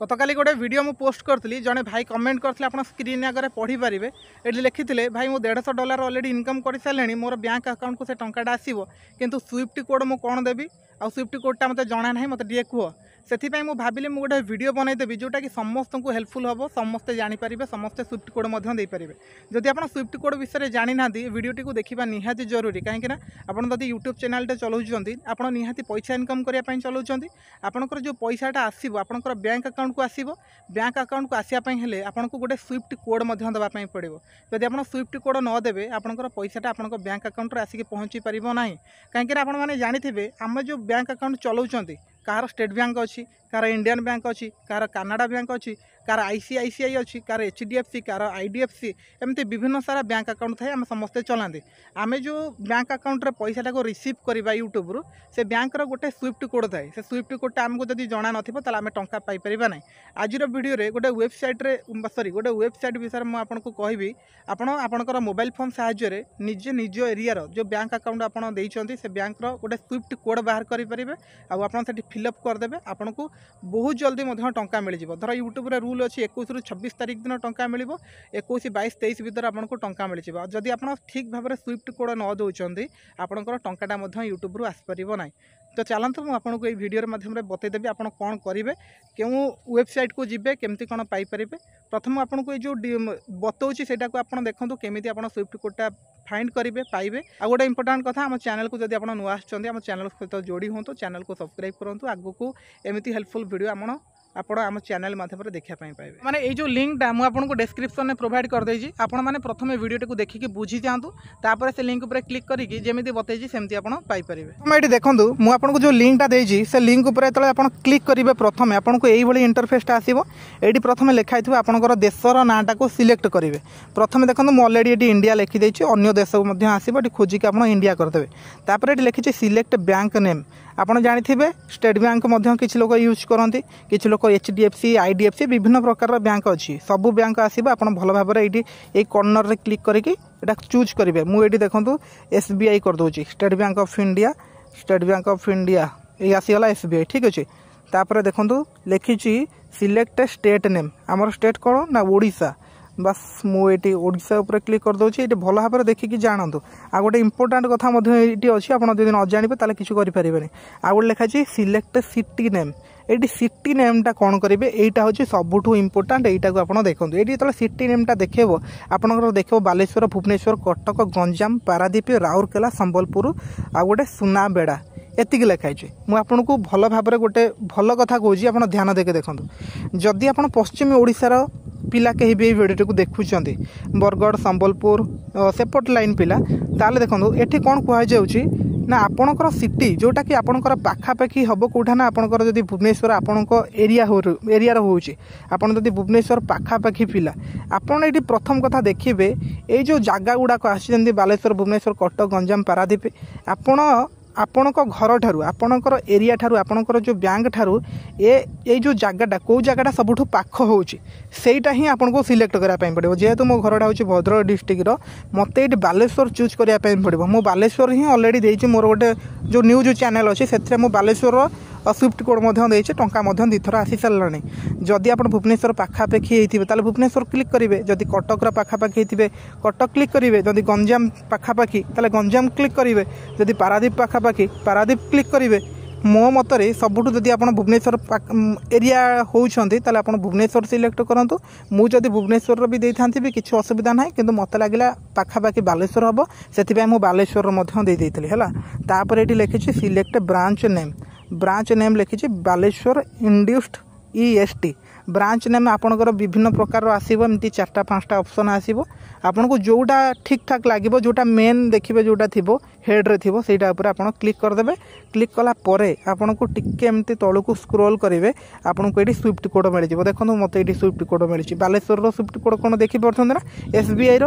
गतकाली गोटे वीडियो मु पोस्ट करती जड़े भाई कमेंट करते आप स्क्रीन आगे पढ़ी पारे ये लिखी भाई मु $150 ऑलरेडी इनकम कर सारे मोर बैंक अकाउंट को से टंकाटा आसो किंतु स्विफ्ट कोड मु कौन देवी आ स्विफ्ट कोडटा मत जाना ना मत टे कह से भाविली मुझे गोटे वीडियो बनईदेवी जोटा कि समस्त को हेल्पफुल हम समस्ते जानीपारे समस्ते स्विफ्ट कोड देपारे जदि आप स्विफ्ट कोड विषय जानी ना वीडियोटी को देखा निहाती जरूरी कहीं आप यूट्यूब चैनल चलाउछंती आप निहाती पैसा इनकम करने चलाउछंती आपंकर जो पैसाटा आसो आपंकर बैंक अकाउंट को आसो बैंक अकाउंट को आसापी आपको गोटे स्विफ्ट कोड देवाई पड़ो जदि आप स्विफ्ट कोड नदेवे आपंकर पैसाटा आप बैंक अकाउंट आसिक पहुँची पार ना कहीं आपने जानी आम जो बैंक अकाउंट चलाउछंती कार स्टेट बैंक अच्छी कार इंडियन बैंक अच्छी कार कनाडा बैंक अच्छी कार ICICI अच्छी कार HDFC कार IDFC एमती विभिन्न सारा बैंक अकाउंट थाए आम समस्ते चलाते आम जो बैंक अकाउंट पैसाटा को रिसीव करवा यूट्यूब रू से बैंक गोटे स्विफ्ट कोड थाए से स्विफ्ट कोडटा आमको जब जाना ना आम टंका पाइपर ना आज वीडियो गोटे वेबसाइट सॉरी गोटे वेबसाइट विषय मुझे आपको कहबी आपणकर मोबाइल फोन साहाय्य निजे निज एरिया जो बैंक अकाउंट आपड़ी से बैंक गोटे स्विफ्ट कोड बाहर करेंगे आपड़ी फिलअप करदे आपन को बहुत जल्दी टंका मिल जाए धर यूट्यूब रे रूल अच्छी 21 ରୁ 26 तारीख दिन टंका मिल 21 22 23 भितर आपको टंका मिल जाए जदि आप ठीक भाव में स्विफ्ट कोड न दौरान आपंकर टंकाटा यूट्यूब रू आसपार ना तो चलते मुझे आपको ये वीडियो माध्यम बतईदेवी आप कौन करेंगे क्यों वेबसाइट को जीवे केमती कौन पाइपर प्रथम आपको जो बतौची से आप देखो केमी आप स्विफ्ट कोडटा फाइंड करेंगे पाइबे आ गोटे इंपोर्टाट कथा आम चैनल को जब आप नुआ आम चैनल सहित जोड़ी हूँ चैनल को सब्सक्राइब करूँ आगू को एमती हेल्पफुल वीडियो आपण आम चैनल माध्यम देखापी पाइबे माने ये जो लिंकटा मुझे आपको डिस्क्रिप्शन में प्रोवाइड कर देजी आपण माने प्रथम वीडियो को देखिए बुझी जातु तापर से लिंक पर क्लिक करके जमी बतईजी सेमती आप पाइपर ये देखूँ मुझे आपको जो लिंकटा देजी से लिंक उपर जो आप क्लिक करेंगे प्रथम आपको यही इंटरफेसटा आसो ये प्रथम लिखाई थो आपंकर देशर नाटा को सिलेक्ट करेंगे प्रथम देखो मुझे ऑलरेडी ये इंडिया लिखिदे अन्य देश को आसो खोजिक आप इंडिया करदे तापर ये लिखी सिलेक्ट बैंक नेम आपड़ जानी स्टेट बैंक किसी लोग यूज करती किसी लोग HDFC IDFC विभिन्न प्रकार बैंक अच्छी सबू बैंक आसो आप भल भाव ये कॉर्नर रे क्लिक करके चूज करेंगे मुझे देखो SBI करदे स्टेट बैंक ऑफ इंडिया ये आसीगला SBI ठीक अच्छे तापर देखो लिखी सिलेक्ट स्टेट नेम आमर स्टेट कौन ना ओडिशा बस मुझे ओडिशा उपर क्लिक कर दूसरी ये भल भाव देखिए जानतु आ गोटे इंपोर्टाट कथा अच्छी आप न जाने ताले किसी करें आ गोटे लिखाई सिलेक्ट सिटी नेम ये सिटी नेमटा कौन करेंगे यहाँ हूँ सबुठ इम्पोर्टाट यहाँ को आप देखो ये जो सिटी नेमटा देखेब आपंकर देखो बालेश्वर भुवनेश्वर कटक गंजाम पारादीप राउरकेला संबलपुर आ गोटे सुनाबेड़ा एतिक लिखाई मुझे आपको भल भाव में गोटे भल कथा कौच आप ध्यान देके देखो जदि आप पश्चिम ओडिशार पिला कहीं भी वीडियो को देखुं बरगढ़ संबलपुर सेपट लाइन पिला ताले देखो ये कौन कहुच्छी ना आपणकर सिटी जोटा कि आपणकर पाखापाखि हम कौटा ना आपणकर जदि भुवनेश्वर आपण एरिया होची आपन जदि भुवनेश्वर पाखापाखि पिला आपन ये प्रथम कथा देखिए ये जो जगह गुड़ाक आसी बालेश्वर भुवनेश्वर कटक गंजाम पारादीप आपण घर ठारू आपणकर एरिया ठारू आपणकर जो बैंक ठारू ये जो जगहटा कौ जगहटा सबुठ पाख होची सेटा ही आपको सिलेक्ट कराया पड़ो जेहेतु मो घरटा हूँ भद्रक डिस्ट्रिक्ट मत ये बालेश्वर चूज कराया पड़ो मो बालेश्वर ही ऑलरेडी देती मोर गोटे जो न्यूज चैनल अच्छी से बालेश्वर स्विफ्ट कोड देचे टंका दी थर आसी सारे जदि आप भुवनेश्वर पाखापाखि होते भुवनेश्वर क्लिक करेंगे जदि कटक पाखापाखि होते कटक क्लिक करेंगे जदि गंजाम पाखापाखि गंजाम क्लिक करेंगे जदि पारादीप पाखापाखि पारादीप क्लिक करेंगे मो मतरे सबुठ जदि आप भुवनेश्वर एरिया होती आप भुवनेश्वर सिलेक्ट करूँ मुझे भुवनेश्वर भी दे था भी किसी असुविधा ना कि मत लगे पाखापाखि बालेश्वर हम से मुझे बालेश्वर है ये लिखी सिलेक्ट ब्रांच नेम लिखी Baleshwar induced EST branch name आपंकर विभिन्न प्रकार आसो एमती 4टा 5टा ऑप्शन आसो आपन को जोटा ठीक ठाक लगे जोटा मेन देखिए जोटा थी हेड्रे थी से क्लिक करदे क्लिक कला आपन को टिके एमती तलू को स्क्रोल करेंगे आपन को ये स्विफ्ट कोड मिल जाए देखो मत ये स्विफ्ट कोड मिली बालेश्वर स्विफ्ट कोड कौन देखिए ना SBI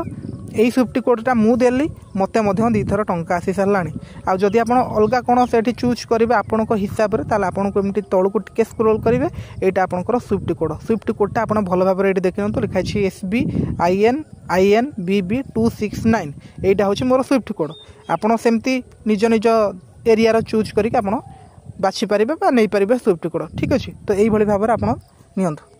यही स्विफ्ट कोडटा मुझे मत दी थर टंका आसी सारे आदि आप अलग कौन से चूज करेंगे आपण हिसाब से आपन को एमती तलू को टिके स्क्रोल करेंगे यहाँ आपंकर स्विफ्ट कोडटा आप भल भाव में देखते लिखाई SBIN BB 269 यहाँ हूँ मोर स्विफ्ट कोड आपड़ सेमती निज निज एरिया चूज करके आप बाछी पारे नहीं पारे स्विफ्ट कोड ठीक अच्छे तो यही भाव में आप ନିଅନ୍ତୁ।